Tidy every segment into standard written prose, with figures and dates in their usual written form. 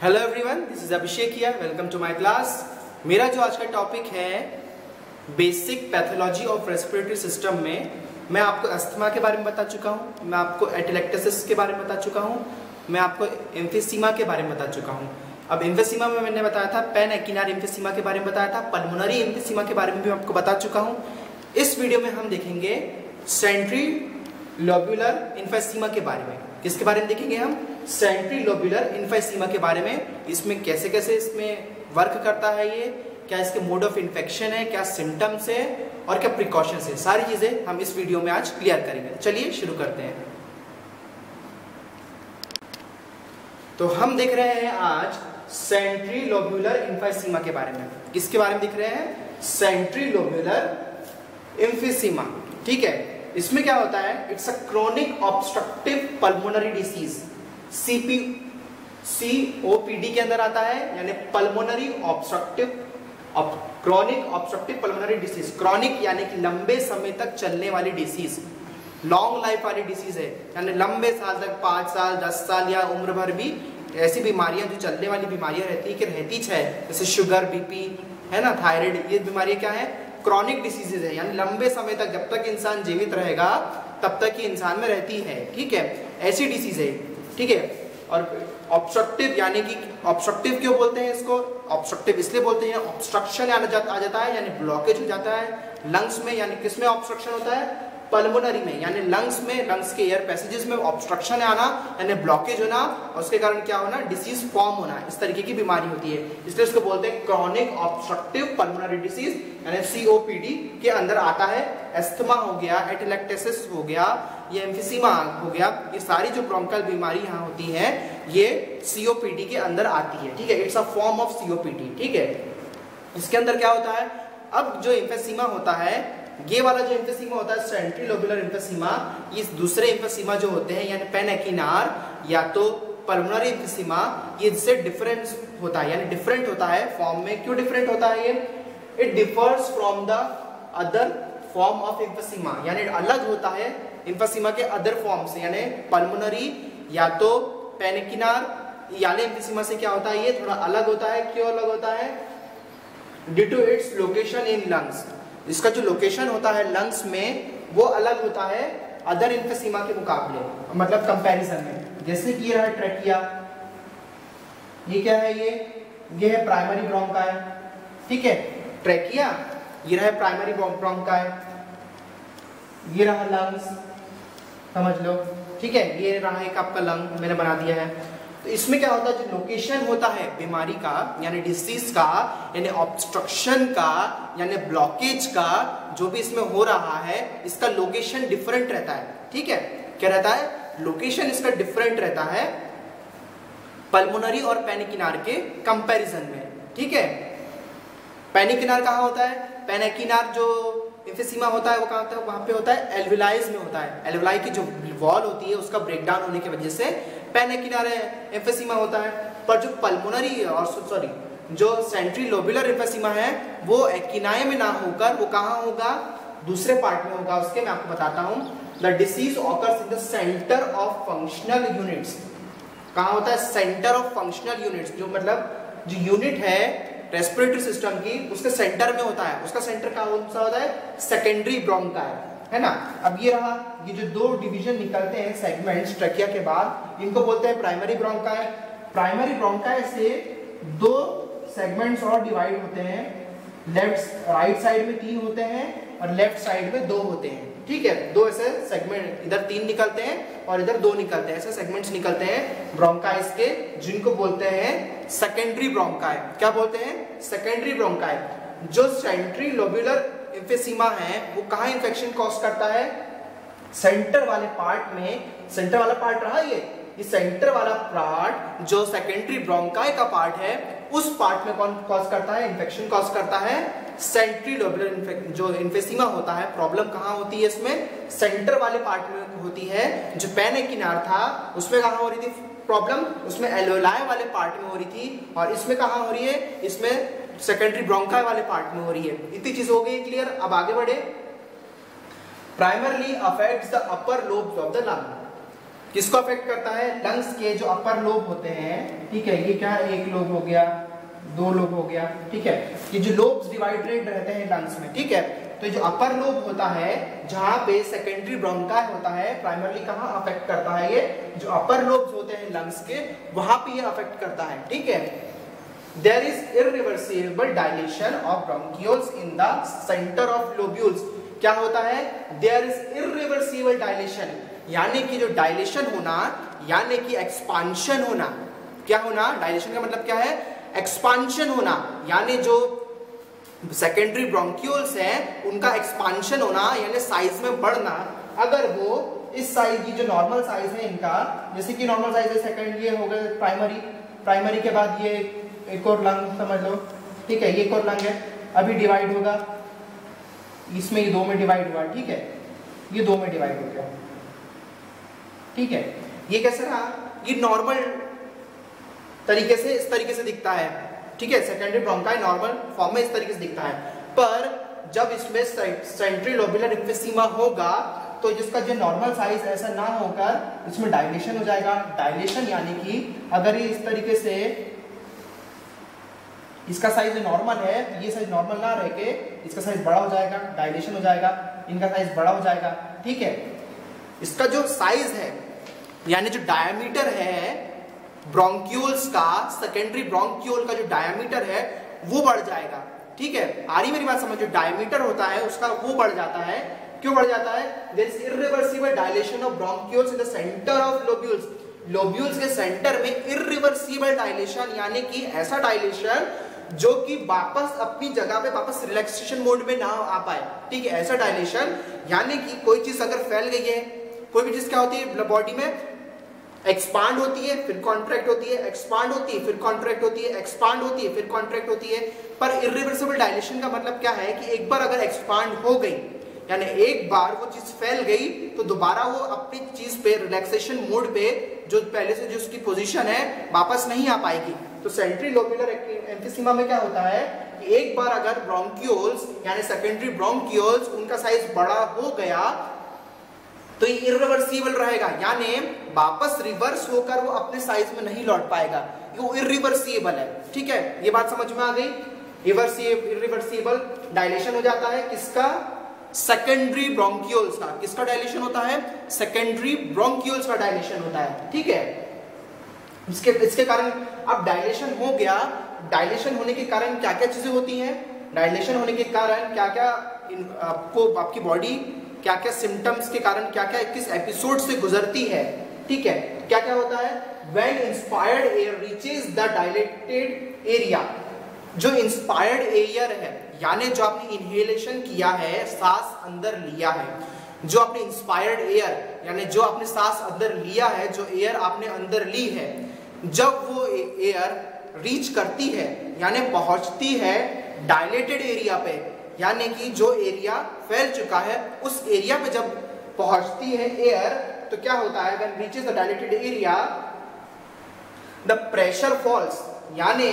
Hello everyone, this is Abhishek here. Welcome to my class. मेरा जो आज का टॉपिक है basic pathology of respiratory system में मैं आपको अस्थमा के बारे में बता चुका हूँ, मैं आपको एटेलेक्टेसिस के बारे में बता चुका हूँ, मैं आपको एम्फीसीमा के बारे में बता चुका हूँ। अब एम्फीसीमा में मैंने बताया था, पैन एक्टिनार एम्फीसीमा के बारे में बताया था, पल्मोनरी एम्फीसीमा के बारे में भी आपको बता चुका हूँ। इस वीडियो में हम देखेंगे सेंट्री लोब्यूलर एम्फीसीमा के बारे में। किसके बारे में देखेंगे हम? सेंट्री लोब्यूलर एम्फीसीमा के बारे में। इसमें कैसे कैसे इसमें वर्क करता है ये, क्या इसके मोड ऑफ इन्फेक्शन है, क्या सिम्टम्स है और क्या प्रिकॉशंस है, सारी चीजें हम इस वीडियो में आज क्लियर करेंगे। चलिए शुरू करते हैं। तो हम देख रहे हैं आज सेंट्री लोब्यूलर एम्फीसीमा के बारे में। किसके बारे में दिख रहे हैं? Centrilobular emphysema. ठीक है, इसमें क्या होता है? It's a chronic obstructive pulmonary disease, COPD के अंदर आता है, यानी pulmonary obstructive chronic obstructive pulmonary disease. Chronic यानी कि लंबे समय तक चलने वाली डिसीज, लॉन्ग लाइफ वाली डिसीज है, यानी लंबे साल तक 5 साल 10 साल या उम्र भर भी ऐसी बीमारियां जो चलने वाली बीमारियां रहती है कि रहती है, जैसे शुगर, बीपी है ना, थायराइड, ये बीमारियां क्या है? क्रॉनिक डिसीजेज है, यानी लंबे समय तक, जब तक इंसान जीवित रहेगा तब तक ही इंसान में रहती है। ठीक है, ऐसी डिसीज है। ठीक है, और ऑब्स्ट्रक्टिव यानी कि ऑब्स्ट्रक्टिव क्यों बोलते हैं इसको? ऑब्स्ट्रक्टिव इसलिए बोलते हैं, ऑब्स्ट्रक्शन आ जाता है, यानी ब्लॉकेज हो जाता है लंग्स में। यानी किसमें ऑब्स्ट्रक्शन होता है? पल्मोनरी में, यानी लंग्स में, लंग्स के एयर पैसेजेस में ऑब्स्ट्रक्शन आना, यानी ब्लॉकेज होना, और उसके कारण क्या होना? डिसीज फॉर्म होना। इस तरीके की बीमारी होती है, इसलिए इसको बोलते हैं क्रॉनिक ऑब्स्ट्रक्टिव पल्मोनरी डिसीज, यानी COPD के अंदर आता है। अस्थमा हो गया, एटेलेक्टेसिस हो गया, ये एम्फीसीमा हो गया, ये सारी जो ब्रोंकल बीमारी यहाँ होती है ये COPD के अंदर आती है। ठीक है, it's a form of COPD। ठीक है, इसके अंदर क्या होता है? अब जो एम्फीसीमा होता है, ये वाला जो एम्फीसीमा होता है सेंट्री लोब्यूलर एम्फीसीमा, इस दूसरे एम्फीसीमा जो होते हैं, यानी पैन एक्टिनार या तो पल्मोनरी एम्फीसीमा, ये इससे डिफरेंस होता है, यानी डिफरेंट होता है फॉर्म में। क्यों डिफरेंट होता है ये? It differs from the other form of emphysema, यानी अलग होता है एम्फीसीमा के अदर फॉर्म से, यानी पल्मोनरी या तो पैन एक्टिनार यानी एम्फीसीमा से क्या होता है? ये थोड़ा अलग होता है। क्यों अलग होता है? Due to its location in lungs, इसका जो लोकेशन होता है लंग्स में वो अलग होता है अदर एम्फीसीमा के मुकाबले, मतलब कंपैरिजन में। जैसे कि ये रहा ट्रैकिया, ये क्या है? ये है प्राइमरी ब्रोंकाई। ठीक है, ट्रैकिया, ये रहा प्राइमरी ब्रोंकाई, ये रहा लंग्स, समझ लो। ठीक है, ये रहा एक आपका लंग मैंने बना दिया है। तो इसमें क्या होता है? जो लोकेशन होता है बीमारी का, यानी डिसीज का, यानी ऑब्स्ट्रक्शन का, यानी ब्लॉकेज का, जो भी इसमें हो रहा है, इसका लोकेशन डिफरेंट रहता है। ठीक है, क्या रहता है? लोकेशन इसका डिफरेंट रहता है पल्मोनरी और पैन एक्टिनार के कंपैरिजन में। ठीक है, पैन एक्टिनार कहाँ होता है? पैन एक्टिनार जो एम्फीसीमा होता है वो कहाँ होता है? वहां पे होता है एल्विलाइज में होता है। एल्विलाई की जो वॉल होती है उसका ब्रेकडाउन होने की वजह से पैन एक्टिनार एम्फीसीमा होता है। पर जो पल्मोनरी और जो सेंट्री लोब्यूलर एम्फीसीमा है वो एक्टिनाए में ना होकर वो कहाँ होगा? दूसरे पार्ट में होगा। उसके मैं आपको बताता हूँ। The disease occurs in the centre of functional units. कहाँ होता है? सेंटर ऑफ फंक्शनल यूनिट्स, जो मतलब जो यूनिट है रेस्पिरेटरी सिस्टम की, उसके सेंटर में होता है। उसका सेंटर कौन सा होता है? सेकेंडरी ब्रोंकाई, है ना। अब ये रहा, ये जो दो डिवीजन निकलते हैं सेगमेंट्स ट्रैकिया के बाद, इनको बोलते हैं प्राइमरी ब्रोंकाई। प्राइमरी ब्रोंकाई से दो सेगमेंट्स और डिवाइड होते हैं। राइट साइड में 3 होते हैं और लेफ्ट साइड में 2 होते हैं। ठीक है, दो ऐसे सेगमेंट, इधर 3 निकलते हैं और इधर 2 निकलते हैं, ऐसे सेगमेंट्स निकलते हैं ब्रोंकाइस के, जिनको बोलते हैं सेकेंडरी ब्रोंकाई। क्या बोलते हैं? Secondary bronchi. जो सेंट्री लोब्यूलर एम्फीसीमा है वो कहाँ इन्फेक्शन कॉज करता है? सेंटर वाले पार्ट में। सेंटर वाला पार्ट रहा ये सेंटर वाला पार्ट जो सेकेंडरी ब्रोंकाई का पार्ट है, उस पार्ट में कौन कॉज करता है? इन्फेक्शन कॉज करता है सेंट्री लोब्यूलर। जो एम्फीसीमा होता है, प्रॉब्लम कहाँ होती है इसमें? सेंटर वाले पार्ट में होती है। जो पैन एक्टिनार था उसमें कहाँ हो रही थी प्रॉब्लम? उसमें एल्वेलाई वाले पार्ट में हो रही थी। और इसमें कहाँ हो रही है? इसमें सेकेंडरी ब्रोंकाई वाले पार्ट में हो रही है। इतनी चीज हो गई क्लियर। अब आगे बढ़े। Primarily affects the upper lobes of the lung. किसको अफेक्ट करता है? लंग्स के जो अपर लोब होते हैं, ठीक है, ये क्या है, एक लोब हो गया, दो लोब हो गया, ठीक है, ये जो लोब्स डिवाइडेड रहते हैं लंग्स में, ठीक है, तो जो अपर लोब होता है जहां पे सेकेंडरी ब्रोंकाई होता है, प्राइमरली कहां अफेक्ट करता है? ये जो अपर लोब्स होते हैं लंग्स के, वहां पे ये अफेक्ट करता है, ठीक है। There is irreversible dilation of bronchioles in the center of lobules. क्या होता है? There is irreversible dilation, यानी कि जो डायलेशन होना, यानी कि एक्सपांशन होना, क्या होना? डायलेशन का मतलब क्या है? एक्सपांशन होना, यानी जो सेकेंडरी ब्रोंक्यूल्स हैं उनका एक्सपांशन होना, यानी साइज में बढ़ना। अगर वो इस साइज की जो नॉर्मल साइज है इनका, जैसे कि नॉर्मल साइज है सेकेंड, ये हो गए प्राइमरी, प्राइमरी के बाद ये एक और लंग समझ लो, ठीक है, ये एक और लंग है, अभी डिवाइड होगा, इसमें ये दो में डिवाइड हुआ, ठीक है, ये दो में डिवाइड हो गया, ठीक है। ये कैसे रहा? ये नॉर्मल तरीके से, इस तरीके से दिखता है, ठीक है, सेकेंडरी ब्रोंकाई नॉर्मल फॉर्म में इस तरीके से दिखता है, पर जब इसमें सेंट्रल लोबुलर एम्फीसिमा होगा तो जिसका जो नॉर्मल साइज ऐसा ना होकर इसमें डायलेशन हो जाएगा। डायलेशन यानी कि अगर ये इस तरीके से इसका साइज नॉर्मल है, ये साइज नॉर्मल ना रह के इसका साइज बड़ा हो जाएगा, डायलेशन हो जाएगा, इनका साइज बड़ा हो जाएगा, ठीक है। इसका जो साइज है यानी जो डायमीटर है ब्रोंक्यूल्स का, सेकेंडरी ब्रोंक्यूल का जो डायमीटर है वो बढ़ जाएगा, ठीक है। आ रही मेरी बात समझ? जो डायमीटर होता है उसका वो बढ़ जाता है। क्यों बढ़ जाता है? There is irreversible dilation of bronchioles in the centre of lobules. Lobules के सेंटर में इर्रिवर्सिबल डायलेशन, यानी कि ऐसा डायलेशन जो कि वापस अपनी जगह पे वापस रिलैक्सेशन मोड में ना आ पाए, ठीक है, ऐसा डायलेशन। यानी कि कोई चीज अगर फैल गई है, कोई भी चीज क्या होती है बॉडी में, एक्सपांड होती है फिर कॉन्ट्रैक्ट होती है, एक्सपांड होती है फिर कॉन्ट्रैक्ट होती है, एक्सपांड होती है फिर कॉन्ट्रैक्ट होती है। पर इर्रिवर्सिबल डायलेशन का मतलब क्या है कि एक बार अगर एक्सपांड हो गई, यानी एक बार वो चीज फैल गई तो दोबारा वो अपनी चीज पे रिलैक्सेशन मोड पे जो पहले से जो उसकी पोजीशन है वापस नहीं आ पाएगी। तो सेंट्रल लोब्यूलर एम्फीसिमा में क्या होता है कि एक बार अगर ब्रोंक्यूल्स यानी सेकेंडरी ब्रोंक्यूल्स उनका साइज बड़ा हो गया तो ये इर्रिवर्सिबल रहेगा, यानी वापस रिवर्स होकर वो अपने साइज में नहीं लौट पाएगा, वो इर्रिवर्सिबल है, ठीक है। ये बात समझ में आ गई? इर्रिवर्सिबल डायलेशन हो जाता है किसका? सेकेंडरी ब्रोंक्यूल्स का। किसका डायलेशन होता है? सेकेंडरी ब्रोंक्यूल्स का डायलेशन होता है, ठीक है। इसके कारण अब डायलेशन हो गया, डायलेशन होने के कारण क्या क्या चीजें होती हैं? डायलेशन होने के कारण क्या क्या आपको, आपकी बॉडी क्या क्या सिम्टम्स के कारण क्या क्या किस एपिसोड से गुजरती है, ठीक है। क्या क्या होता है? When inspired air reaches the dilated area, जो इंस्पायर्ड एयर है यानी जो आपने इनहेलेशन किया है, सांस अंदर लिया है, जो आपने इंस्पायर्ड एयर यानी जो आपने सांस अंदर लिया है, जो एयर आपने अंदर ली है, जब वो एयर रीच करती है यानी पहुंचती है डायलेटेड एरिया पे, यानी कि जो एरिया फैल चुका है उस एरिया पे जब पहुंचती है एयर, तो क्या होता है? When reaches the dilated area, the pressure falls, यानी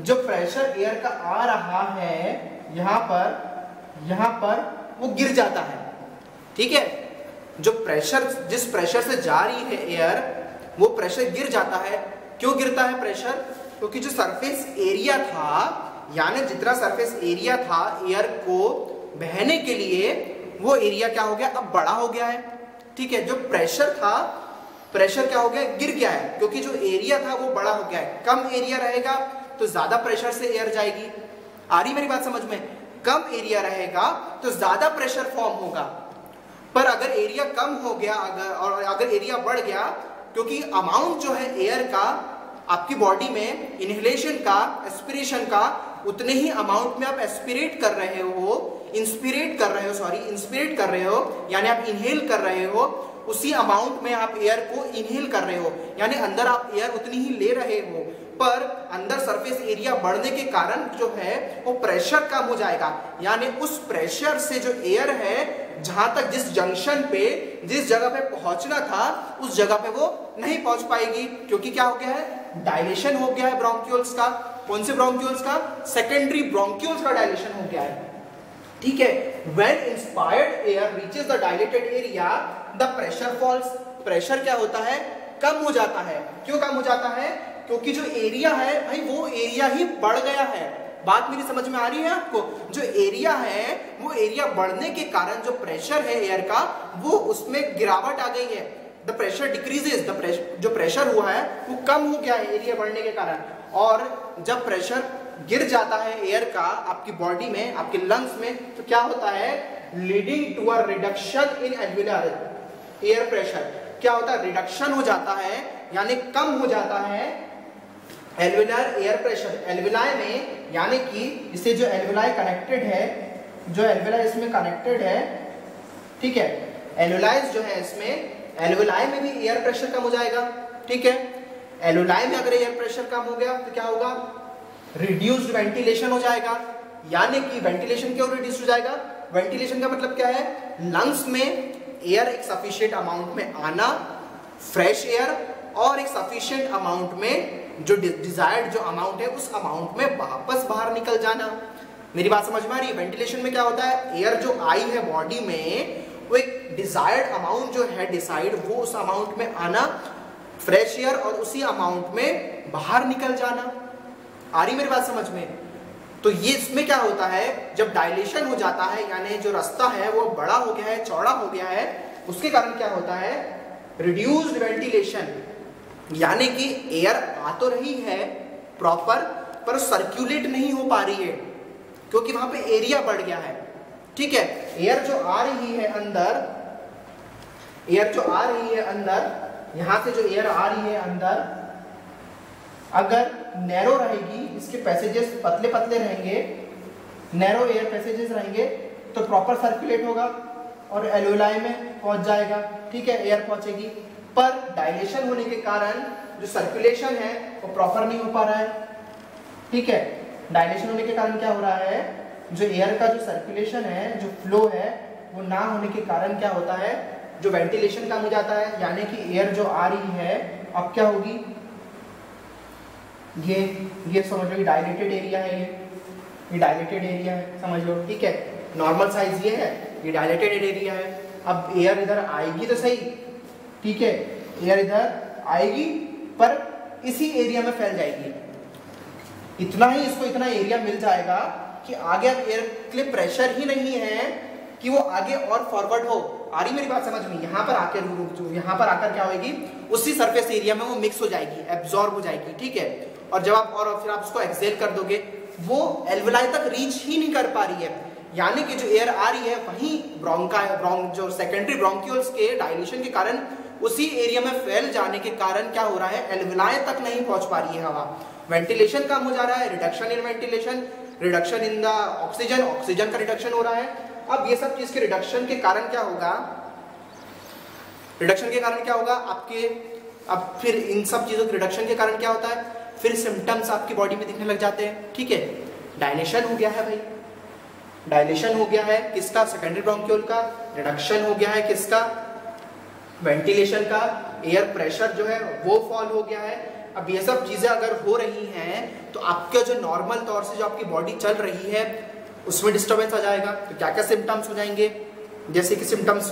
जो प्रेशर एयर का आ रहा है यहाँ पर वो गिर जाता है, ठीक है। जो प्रेशर, जिस प्रेशर से जा रही है एयर, वो प्रेशर गिर जाता है। क्यों गिरता है प्रेशर? क्योंकि जो सरफेस एरिया था, यानी जितना सरफेस एरिया था एयर को बहने के लिए, वो एरिया क्या हो गया? अब बड़ा हो गया है, ठीक है। जो प्रेशर था, प्रेशर क्या हो गया? गिर गया है, क्योंकि जो एरिया था वो बड़ा हो गया है। कम एरिया रहेगा तो ज्यादा प्रेशर से एयर जाएगी। आ रही मेरी बात समझ में? कम एरिया रहेगा तो ज्यादा प्रेशर फॉर्म होगा। पर अगर एरिया कम हो गया, अगर एरिया बढ़ गया, क्योंकि अमाउंट जो है एयर का आपकी बॉडी में इनहेलेशन का, एस्पिरेशन का, उतने ही अमाउंट में आप एस्पिरेट कर रहे हो, इंस्पिरेट कर रहे हो, यानी आप इनहेल कर रहे हो, उसी अमाउंट में आप एयर को इनहेल कर रहे हो, यानी अंदर आप एयर उतनी ही ले रहे हो। पर अंदर सरफेस एरिया बढ़ने के कारण जो है वो प्रेशर कम हो जाएगा, यानी उस प्रेशर से जो एयर है जहां तक, जिस जंक्शन पे, जिस जगह पे पहुंचना था, उस जगह पे वो नहीं पहुंच पाएगी, क्योंकि क्या हो गया है? डायलेशन हो गया है ब्रोंक्यूल्स का। कौन से ब्रोंक्यूल्स का? सेकेंडरी ब्रोंक्यूल्स का डायलेशन हो गया है, ठीक है। When inspired air reaches the dilated area, the pressure falls, pressure क्या होता है, कम हो जाता है। क्यों कम हो जाता है? क्योंकि जो एरिया है भाई वो एरिया ही बढ़ गया है। बात मेरी समझ में आ रही है आपको? जो एरिया है वो एरिया बढ़ने के कारण जो प्रेशर है एयर का वो उसमें गिरावट आ गई है। द प्रेशर डिक्रीजेस, जो प्रेशर हुआ है वो कम हो गया है एरिया बढ़ने के कारण। और जब प्रेशर गिर जाता है एयर का आपकी बॉडी में, आपके लंग्स में, तो क्या होता है, leading to a reduction in alveolar air pressure. क्या होता है, रिडक्शन हो जाता है, यानी कम हो जाता है एल्वियोलर एयर प्रेशर। एल्वियोलाई में, यानी कि इससे जो एल्वियोलाई कनेक्टेड है, जो एल्वियोलाई इसमें कनेक्टेड है, ठीक है, एल्वियोलाइज जो है इसमें, एल्वियोलाई में भी एयर प्रेशर कम हो जाएगा। ठीक है, एल्वियोलाई में अगर एयर प्रेशर कम हो गया तो क्या होगा, रिड्यूस्ड वेंटिलेशन हो जाएगा। यानी कि वेंटिलेशन क्यों रिड्यूस हो जाएगा? वेंटिलेशन का मतलब क्या है, लंग्स में एयर एक सफिशिएंट अमाउंट में आना, फ्रेश एयर, और एक सफिशिएंट अमाउंट में जो डिजायर्ड जो अमाउंट है उस अमाउंट में वापस बाहर निकल जाना। मेरी बात समझ में आ रही है? वेंटिलेशन में क्या होता है, एयर जो आई है बॉडी में वो एक डिजायर्ड अमाउंट जो है डिसाइड, वो उस अमाउंट में आना, फ्रेश एयर, और उसी अमाउंट में बाहर निकल जाना। आ रही मेरी बात समझ में? तो ये इसमें क्या होता है, जब डायलेशन हो जाता है, यानी जो रास्ता है वो बड़ा हो गया है, चौड़ा हो गया है, उसके कारण क्या होता है, रिड्यूस्ड वेंटिलेशन। यानी कि एयर आ तो रही है प्रॉपर, पर सर्कुलेट नहीं हो पा रही है क्योंकि वहां पे एरिया बढ़ गया है। ठीक है, एयर जो आ रही है अंदर, एयर जो आ रही है अंदर, यहां से जो एयर आ रही है अंदर, अगर नैरो रहेगी, इसके पैसेजेस पतले पतले रहेंगे, नैरो एयर पैसेजेस रहेंगे, तो प्रॉपर सर्कुलेट होगा और एल्वियोलाई में पहुंच जाएगा। ठीक है, एयर पहुंचेगी। पर डायलेशन होने के कारण जो सर्कुलेशन है वो प्रॉपर नहीं हो पा रहा है। ठीक है, डायलेशन होने के कारण क्या हो रहा है, जो एयर का जो सर्कुलेशन है, जो फ्लो है, वो ना होने के कारण क्या होता है, जो वेंटिलेशन कम हो जाता है। यानी कि एयर जो आ रही है अब क्या होगी, ये समझ लो, डायलेटेड एरिया है, ये डायलेटेड एरिया है, समझ लो। ठीक है, नॉर्मल साइज ये है, ये डायलेटेड एरिया है। अब एयर इधर आएगी तो सही, ठीक है, एयर इधर आएगी पर इसी एरिया में फैल जाएगी, इतना ही, इसको इतना एरिया मिल जाएगा कि आगे अब एयर के लिए प्रेशर ही नहीं है कि वो आगे और फॉरवर्ड हो। आ रही मेरी बात समझ में? यहाँ पर आकर यहाँ पर आकर क्या होगी, उसी सरफेस एरिया में वो मिक्स हो जाएगी, एब्जॉर्ब हो जाएगी। ठीक है, और जब आप और फिर आप उसको एक्सहेल कर दोगे, वो एल्वियोलाई तक रीच ही नहीं कर पा रही है। यानी कि जो एयर आ रही है वहीं जो सेकेंडरी ब्रोंक्यूल्स के डायलेशन के कारण उसी एरिया में फैल जाने के कारण क्या हो रहा है, एल्वियोलाई तक नहीं पहुंच पा रही है हवा। वेंटिलेशन कम हो जा रहा है, reduction in ventilation, reduction in the oxygen, oxygen का रिडक्शन हो रहा है। अब ये सब चीज के रिडक्शन के कारण क्या होगा, रिडक्शन के कारण क्या होगा आपके, अब फिर इन सब चीजों के रिडक्शन के कारण क्या होता है, फिर सिम्टम्स आपकी बॉडी में दिखने लग जाते हैं। ठीक है, डायलेशन हो गया है भाई, डायलेशन हो गया है किसका, सेकेंडरी ब्रोंक्यूल का, रिडक्शन हो गया है किसका, वेंटिलेशन का, एयर प्रेशर जो है वो फॉल हो गया है। अब ये सब चीजें अगर हो रही हैं तो आपका जो नॉर्मल तौर से जो आपकी बॉडी चल रही है उसमें डिस्टर्बेंस आ जाएगा। तो क्या क्या सिम्टम्स हो जाएंगे, जैसे कि symptoms,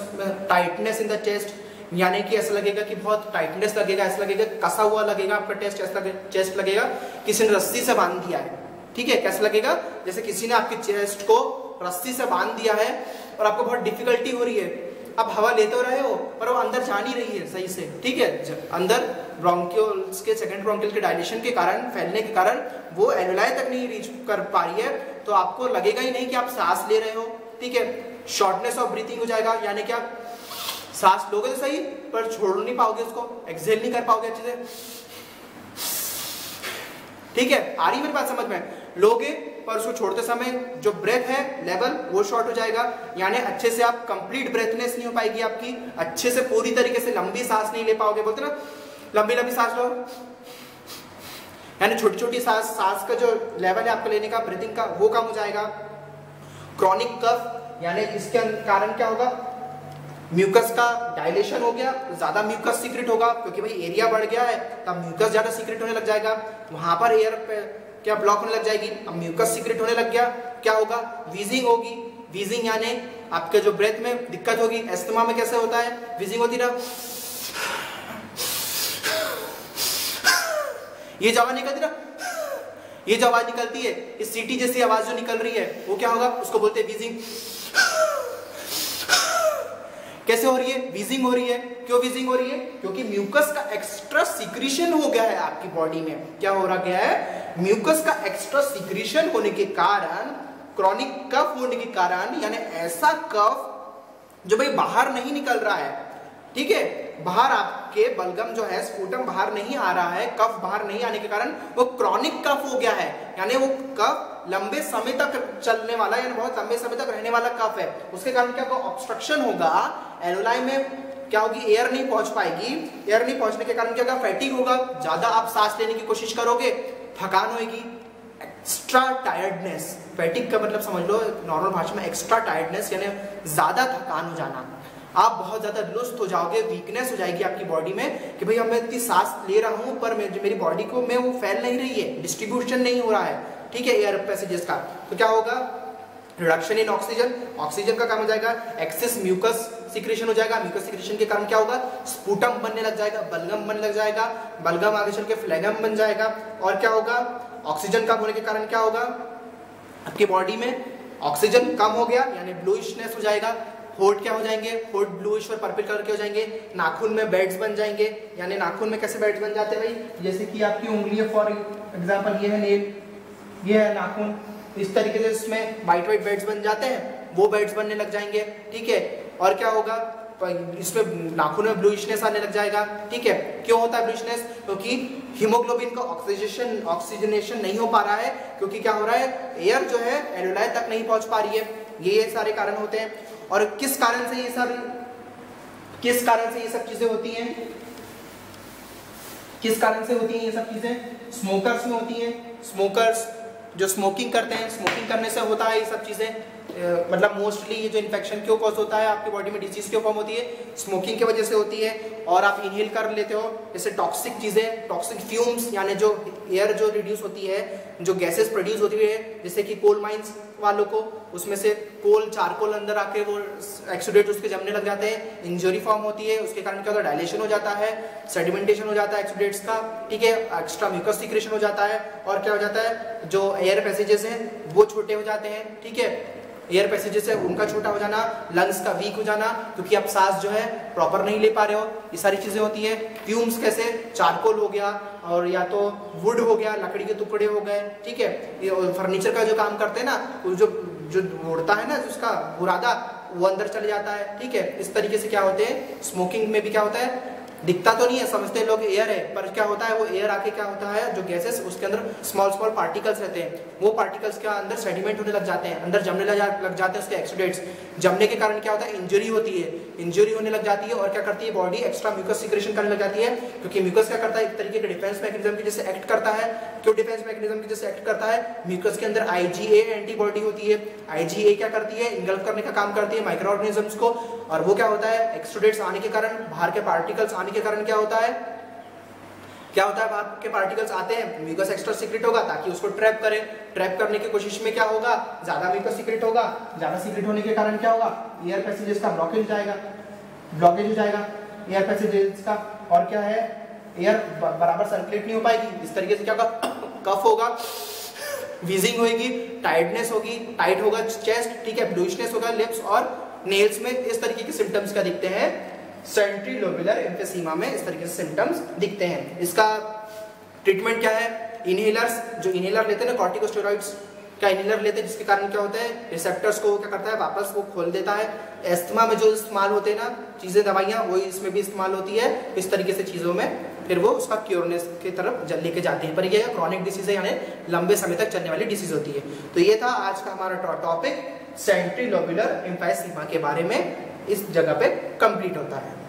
tightness in the chest, यानी कि ऐसा लगेगा कि बहुत टाइटनेस लगेगा, ऐसा लगेगा कसा हुआ लगेगा आपका चेस्ट लगेगा किसी ने रस्सी से बांध दिया है। ठीक है, कैसा लगेगा, जैसे किसी ने आपकी चेस्ट को रस्सी से बांध दिया है और आपको बहुत डिफिकल्टी हो रही है, अब हवा लेते रहे हो पर वो अंदर जा नहीं रही है सही से। ठीक है, अंदर ब्रोंक्यूल्स के, सेकंड ब्रोंक्यूल के डायलेशन के कारण, फैलने के कारण वो एल्वियोलाई तक नहीं रीच कर पा रही है, तो आपको लगेगा ही नहीं कि आप सांस ले रहे हो। ठीक है, शॉर्टनेस ऑफ ब्रीथिंग हो जाएगा, यानी कि आप सांस लोगे तो सही पर छोड़ नहीं पाओगे, उसको एक्सहेल नहीं कर पाओगे अच्छे से। ठीक है, आ रही मेरी बात समझ में? लोगे पर उसको छोड़ते समय जो ब्रेथ है लेवल वो शॉर्ट हो जाएगा, यानी अच्छे से आप कंप्लीट ब्रेथनेस नहीं हो पाएगी आपकी, अच्छे से पूरी तरीके से लंबी सांस नहीं ले पाओगे। बोलते ना लंबी लंबी सांस लो, यानी छोटी छोटी सांस का जो लेवल है आपका लेने का, ब्रीथिंग का, वो कम हो जाएगा। क्रॉनिक कफ, यानी इसके कारण क्या होगा, म्यूकस का डायलेशन हो गया, ज्यादा म्यूकस सीक्रेट होगा क्योंकि भाई एरिया बढ़ गया है, तब म्यूकस ज्यादा सीक्रेट होने लग जाएगा, वहां पर एयर क्या ब्लॉक होने लग जाएगी, अब म्यूकस सीक्रेट होने लग गया, क्या होगा, वीजिंग होगी। वीजिंग यानी आपके जो ब्रेथ में दिक्कत होगी। एस्थमा में कैसे होता है, वीजिंग होती ना, ये जो आवाज निकलती ना, ये जो आवाज निकलती है, इस सीटी जैसी आवाज जो निकल रही है वो क्या होगा, उसको बोलते हैं वीजिंग। कैसे हो रही है, वीजिंग हो रही है। क्यों वीजिंग हो रही है, क्योंकि म्यूकस का एक्स्ट्रा सीक्रेशन हो गया है आपकी बॉडी में। क्या हो रहा गया है, म्यूकस का एक्स्ट्रा सीक्रेशन होने के कारण, क्रॉनिक कफ होने के कारण, यानी ऐसा कफ जो भाई बाहर नहीं निकल रहा है, ठीक है, बाहर आपके बलगम जो है, स्पूटम बाहर नहीं आ रहा है, कफ बाहर नहीं आने के कारण वो क्रॉनिक कफ हो गया है, यानी वो कफ लंबे समय तक चलने वाला, यानी बहुत लंबे समय तक रहने वाला कफ है। उसके कारण क्या होगा, ऑब्स्ट्रक्शन होगा, एलुलाई में क्या होगी, एयर नहीं पहुंच पाएगी। एयर नहीं पहुंचने के कारण क्या होगा, फैटिग होगा, ज्यादा आप सांस लेने की कोशिश करोगे, थकान होगी, एक्स्ट्रा टायर्डनेस। फैटिग का मतलब समझ लो नॉर्मल भाषा में एक्स्ट्रा टायर्डनेस, यानी ज्यादा थकान हो जाना। आप बहुत ज्यादा लुस्त हो जाओगे, वीकनेस हो जाएगी आपकी बॉडी में कि भाई अब मैं इतनी सांस ले रहा हूं पर मेरी बॉडी को में वो फैल नहीं रही है, डिस्ट्रीब्यूशन नहीं हो रहा है, ठीक है, एयर पैसेजेस का। तो क्या होगा, रिडक्शन इन ऑक्सीजन, ऑक्सीजन का काम हो जाएगा, एक्सेस म्यूकस सिक्रेशन हो जाएगा। म्यूकस सिक्रेशन के कारण क्या होगा, स्पूटम बनने लग जाएगा, बलगम बनने लग जाएगा, बलगम आगे चल के फ्लेगम बन जाएगा। और क्या होगा, ऑक्सीजन कम होने के कारण क्या होगा, आपकी बॉडी में ऑक्सीजन कम हो गया, यानी ब्लूइशनेस हो जाएगा। होठ क्या हो जाएंगे, होठ ब्लूइश और पर्पल कलर के हो जाएंगे। नाखून में बेड्स बन जाएंगे, यानी नाखून में कैसे बेड्स बन जाते हैं भाई, जैसे कि आपकी उंगली है, फॉर एग्जांपल ये है नेल, ये है नाखून, इस तरीके से इसमें वाइट वाइट बेड्स बन जाते हैं, वो बेड्स बनने लग जाएंगे, ठीक है। और क्या होगा, इसमें नाखून में ब्लूइशनेस आने लग जाएगा, ठीक है। क्यों होता है ब्लूइशनेस, क्योंकि हीमोग्लोबिन का ऑक्सीजनेशन नहीं हो पा रहा है, क्योंकि क्या हो रहा है, एयर जो है एलुलाई तक नहीं पहुंच पा रही है। ये सारे कारण होते हैं। और किस कारण से ये सब चीजें होती हैं, किस कारण से होती हैं ये सब चीजें, स्मोकर्स में होती हैं। स्मोकर्स जो स्मोकिंग करते हैं, स्मोकिंग करने से होता है ये सब चीजें। मतलब मोस्टली ये जो इन्फेक्शन क्यों कॉज होता है आपकी बॉडी में, डिजीज क्यों फॉर्म होती है, स्मोकिंग की वजह से होती है। और आप इनहेल कर लेते हो जैसे टॉक्सिक चीजें, टॉक्सिक फ्यूम्स, यानी जो एयर जो रिड्यूस होती है, जो गैसेस प्रोड्यूस होती है, जैसे कि कोल माइंस वालों को, उसमें से कोल चारकोल अंदर आके वो एक्सुडेट उसके जमने लग जाते हैं, इंजरी फॉर्म होती है, उसके कारण क्या होता है, डायलेशन हो जाता है, सेडिमेंटेशन हो जाता है एक्सुडेट्स का, ठीक है, एक्स्ट्रा म्यूकस सिक्रेशन हो जाता है। और क्या हो जाता है, जो एयर पैसेजेस हैं वो छोटे हो जाते हैं, ठीक है, एयर पैसेजेस है उनका छोटा हो जाना, लंग्स का वीक हो जाना, क्योंकि आप सांस जो है प्रॉपर नहीं ले पा रहे हो, ये सारी चीजें होती है। फ्यूम्स कैसे, चारकोल हो गया, और या तो वुड हो गया, लकड़ी के टुकड़े हो गए, ठीक है, ये फर्नीचर का जो काम करते हैं ना, जो उड़ता है ना उसका बुरादा, वो अंदर चले जाता है, ठीक है। इस तरीके से क्या होते हैं, स्मोकिंग में भी क्या होता है, दिखता तो नहीं है, समझते लोग एयर है, पर क्या होता है, वो एयर आके क्या होता है, जो गैसेस उसके अंदर स्मॉल स्मॉल पार्टिकल्स रहते हैं, वो पार्टिकल्स के अंदर सेडिमेंट होने लग जाते हैं, अंदर जमने लग जाते हैं उसके एक्सुडेट्स। जमने के कारण क्या होता है, इंजरी होती है, इंजरी होने लग जाती है। और क्या करती है बॉडी, एक्स्ट्रा म्यूकस सिक्रेशन करने लग जाती है, क्योंकि म्यूकस क्या करता है, एक तरीके के डिफेंस मैकेनिज्म की जैसे एक्ट करता है। क्यों डिफेंस मैकेनिज्म की जैसे एक्ट करता है, म्यूकस के अंदर IgA एंटीबॉडी होती है। IgA क्या करती है, इनगल्फ करने का काम करती है माइक्रो ऑर्गेनिजम्स को, और वो क्या होता है, एक्सुडेट्स आने के कारण, बाहर के पार्टिकल्स आने के कारण क्या होता है, बाहर के पार्टिकल्स आते हैं, म्यूकस एक्स्ट्रा सीक्रेट होगा ताकि उसको ट्रैप करे। ट्रैप करने की कोशिश में क्या होगा, ज्यादा म्यूकस सीक्रेट होगा, ज्यादा सीक्रेट होने के कारण क्या होगा, एयर पैसेजेस का ब्लॉकेज हो जाएगा एयर पैसेजेस का। और क्या है, एयर बराबर सर्कुलेट नहीं हो पाएगी, इस तरीके से क्या होगा, कफ होगा, वीजिंग होगी, टाइटनेस होगी, टाइट होगा चेस्ट, ठीक है, ब्लूइशनेस होगा लिप्स और नेल्स में। इस तरीके के सिम्टम्स क्या दिखते हैं, सेंट्री लोबुलर एम्फीसीमा में इस तरीके से सिम्टम्स दिखते हैं। इसका ट्रीटमेंट क्या है, इनहेलर्स, जो इनहेलर लेते हैं ना, कॉर्टिकोस्टेरॉइड्स का इनहेलर लेते हैं, जिसके कारण क्या होता है, रिसेप्टर्स को क्या करता है, वापस वो खोल देता है। एस्थमा में जो इस्तेमाल होते हैं ना चीजें, दवाइयाँ, वही इसमें भी इस्तेमाल होती है। इस तरीके से चीजों में फिर वो उसका क्योरनेस की तरफ लेके जाते हैं। पर ये क्रॉनिक डिसीज है, यानी लंबे समय तक चलने वाली डिसीज होती है। तो ये था आज का हमारा टॉपिक, सेंट्री लोबुलर एम्फीसीमा के बारे में, इस जगह पे कंप्लीट होता है।